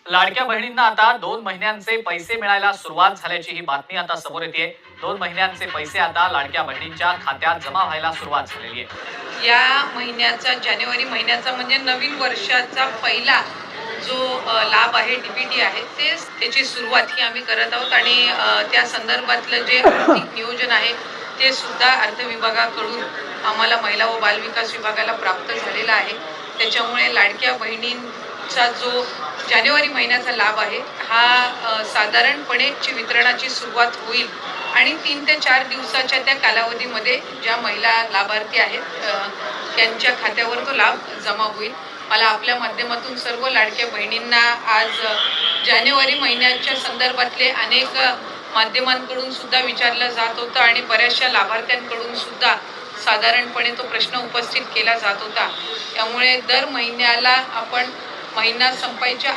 लाडक्या बहिणींना आता 2 महिन्यांचे पैसे मिळायला सुरुवात झाल्याची ही बातमी आता समोर येते। 2 महिन्यांचे पैसे आता लाडक्या बहिणींच्या खात्यात जमा व्हायला सुरुवात झालेली आहे। या महिन्याचा जानेवारी महिन्याचा म्हणजे नवीन वर्षाचा पहिला जो लाभ आहे, डीबीटी आहे, त्याची सुरुवात ही आम्ही करत आहोत आणि त्या संदर्भातलं जे आर्थिक नियोजन आहे ते सुद्धा अर्थ विभागाकडून आम्हाला महिला व बालविकास विभागाला प्राप्त झालेला आहे। त्याच्यामुळे लाडक्या बहिणींचा जो जानेवारी महिन्याचा लाभ आहे हा साधारणपणे वितरणाची सुरुवात होईल आणि 3 ते 4 दिवसाच्या त्या कालावधीमध्ये ज्या महिला लाभार्थी आहेत त्यांच्या खात्यावर तो लाभ जमा होईल। मला आपल्या माध्यमातून सर्व लाडक्या बहिणींना आज जानेवारी महिन्याच्या संदर्भातले अनेक माध्यमांकडून सुद्धा विचारलं जात होतं आणि बऱ्याचशा लाभार्थ्यांकडून सुद्धा साधारणपणे तो प्रश्न उपस्थित केला जात होता। त्यामुळे दर महिन्याला आपण महिना संपायच्या